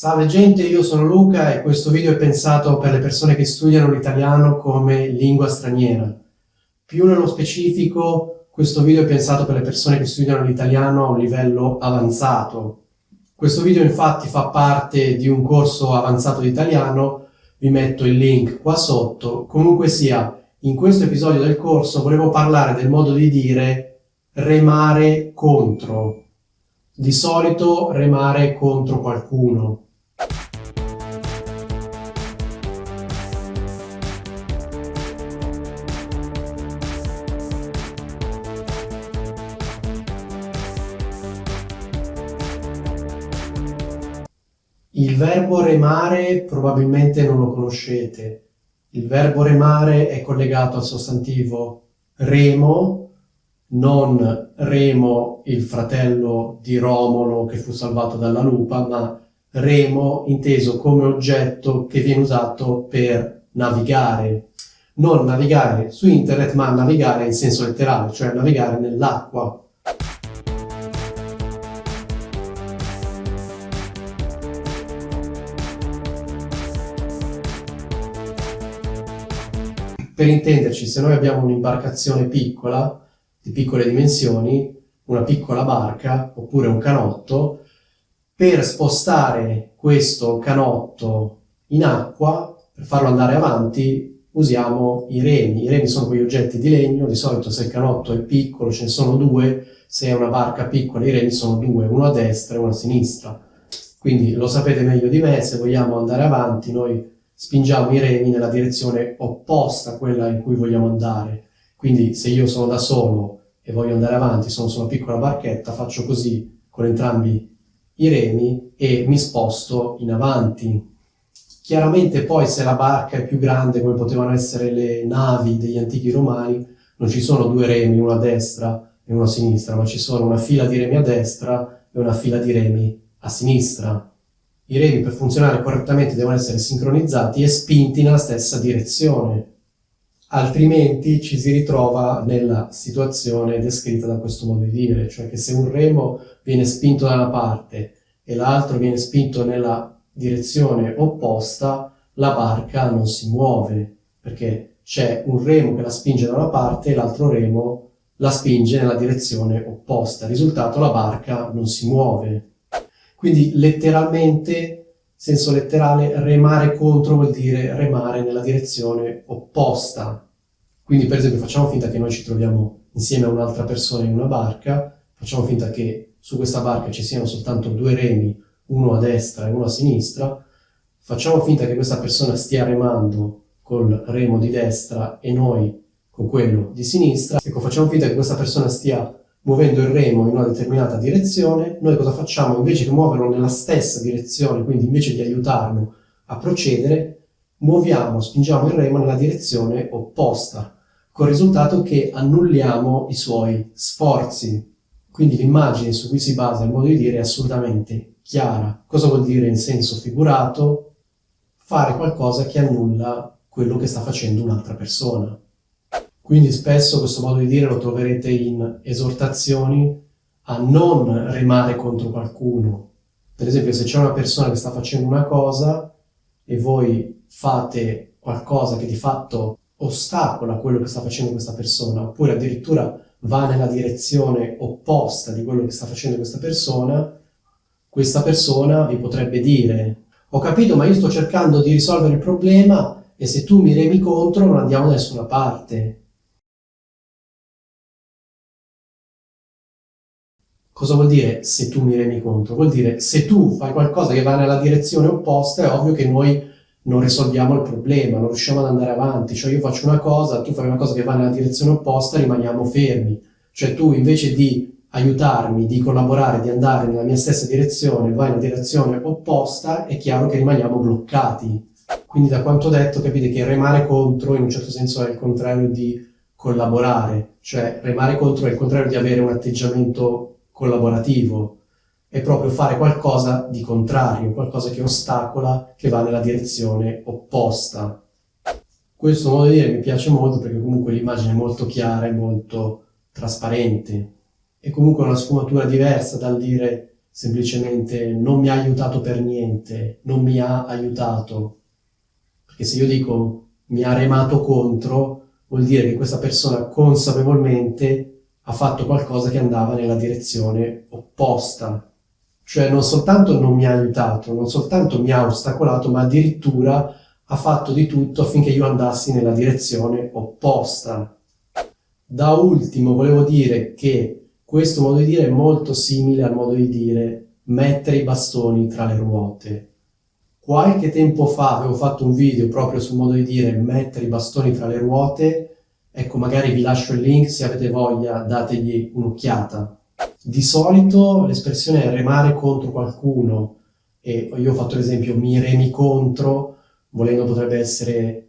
Salve gente, io sono Luca e questo video è pensato per le persone che studiano l'italiano come lingua straniera. Più nello specifico, questo video è pensato per le persone che studiano l'italiano a un livello avanzato. Questo video infatti fa parte di un corso avanzato di italiano, vi metto il link qua sotto. Comunque sia, in questo episodio del corso volevo parlare del modo di dire remare contro. Di solito remare contro qualcuno. Il verbo remare probabilmente non lo conoscete. Il verbo remare è collegato al sostantivo remo, non Remo, il fratello di Romolo che fu salvato dalla lupa, ma remo inteso come oggetto che viene usato per navigare. Non navigare su internet, ma navigare in senso letterale, cioè navigare nell'acqua. Per intenderci, se noi abbiamo un'imbarcazione piccola, di piccole dimensioni, una piccola barca oppure un canotto, per spostare questo canotto in acqua, per farlo andare avanti, usiamo i remi. I remi sono quegli oggetti di legno, di solito se il canotto è piccolo ce ne sono due, se è una barca piccola i remi sono due, uno a destra e uno a sinistra. Quindi lo sapete meglio di me, se vogliamo andare avanti noi spingiamo i remi nella direzione opposta a quella in cui vogliamo andare. Quindi se io sono da solo e voglio andare avanti, sono su una piccola barchetta, faccio così con entrambi i remi e mi sposto in avanti. Chiaramente poi se la barca è più grande, come potevano essere le navi degli antichi romani, non ci sono due remi, uno a destra e uno a sinistra, ma ci sono una fila di remi a destra e una fila di remi a sinistra. I remi per funzionare correttamente devono essere sincronizzati e spinti nella stessa direzione, altrimenti ci si ritrova nella situazione descritta da questo modo di dire, cioè che se un remo viene spinto da una parte e l'altro viene spinto nella direzione opposta, la barca non si muove, perché c'è un remo che la spinge da una parte e l'altro remo la spinge nella direzione opposta. Risultato, la barca non si muove. Quindi letteralmente, senso letterale, remare contro vuol dire remare nella direzione opposta. Quindi per esempio facciamo finta che noi ci troviamo insieme a un'altra persona in una barca, facciamo finta che su questa barca ci siano soltanto due remi, uno a destra e uno a sinistra, facciamo finta che questa persona stia remando col remo di destra e noi con quello di sinistra. Ecco, facciamo finta che questa persona stia muovendo il remo in una determinata direzione, noi cosa facciamo? Invece che muoverlo nella stessa direzione, quindi invece di aiutarlo a procedere, spingiamo il remo nella direzione opposta, col risultato che annulliamo i suoi sforzi. Quindi l'immagine su cui si basa il modo di dire è assolutamente chiara. Cosa vuol dire in senso figurato? Fare qualcosa che annulla quello che sta facendo un'altra persona. Quindi spesso questo modo di dire lo troverete in esortazioni a non remare contro qualcuno. Per esempio, se c'è una persona che sta facendo una cosa e voi fate qualcosa che di fatto ostacola quello che sta facendo questa persona, oppure addirittura va nella direzione opposta di quello che sta facendo questa persona vi potrebbe dire: ho capito, ma io sto cercando di risolvere il problema e se tu mi remi contro non andiamo da nessuna parte. Cosa vuol dire se tu mi remi contro? Vuol dire se tu fai qualcosa che va nella direzione opposta è ovvio che noi non risolviamo il problema, non riusciamo ad andare avanti. Cioè io faccio una cosa, tu fai una cosa che va nella direzione opposta, rimaniamo fermi. Cioè tu invece di aiutarmi, di collaborare, di andare nella mia stessa direzione, vai nella direzione opposta, è chiaro che rimaniamo bloccati. Quindi da quanto detto capite che remare contro in un certo senso è il contrario di collaborare. Cioè remare contro è il contrario di avere un atteggiamento collaborativo, è proprio fare qualcosa di contrario, qualcosa che ostacola, che va nella direzione opposta. Questo modo di dire mi piace molto perché comunque l'immagine è molto chiara e molto trasparente. È comunque una sfumatura diversa dal dire semplicemente non mi ha aiutato per niente, non mi ha aiutato. Perché se io dico mi ha remato contro, vuol dire che questa persona consapevolmente ha fatto qualcosa che andava nella direzione opposta. Cioè non soltanto non mi ha aiutato, non soltanto mi ha ostacolato, ma addirittura ha fatto di tutto affinché io andassi nella direzione opposta. Da ultimo volevo dire che questo modo di dire è molto simile al modo di dire mettere i bastoni tra le ruote. Qualche tempo fa avevo fatto un video proprio sul modo di dire mettere i bastoni tra le ruote. Ecco, magari vi lascio il link, se avete voglia dategli un'occhiata. Di solito l'espressione è remare contro qualcuno, e io ho fatto l'esempio mi remi contro, volendo potrebbe essere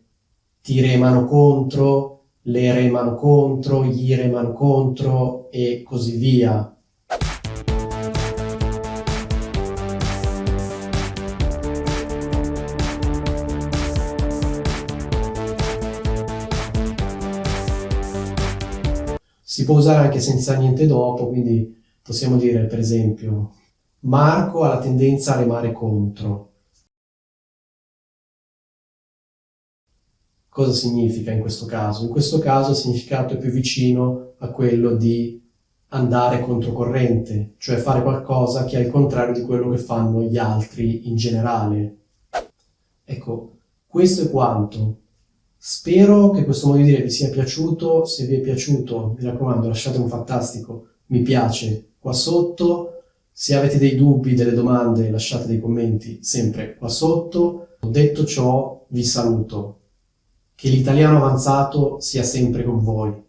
ti remano contro, le remano contro, gli remano contro e così via. Si può usare anche senza niente dopo, quindi possiamo dire per esempio Marco ha la tendenza a remare contro. Cosa significa in questo caso? In questo caso il significato è più vicino a quello di andare controcorrente, cioè fare qualcosa che è il contrario di quello che fanno gli altri in generale. Ecco, questo è quanto. Spero che questo modo di dire vi sia piaciuto. Se vi è piaciuto, mi raccomando, lasciate un fantastico mi piace qua sotto. Se avete dei dubbi, delle domande, lasciate dei commenti sempre qua sotto. Detto ciò, vi saluto. Che l'italiano avanzato sia sempre con voi.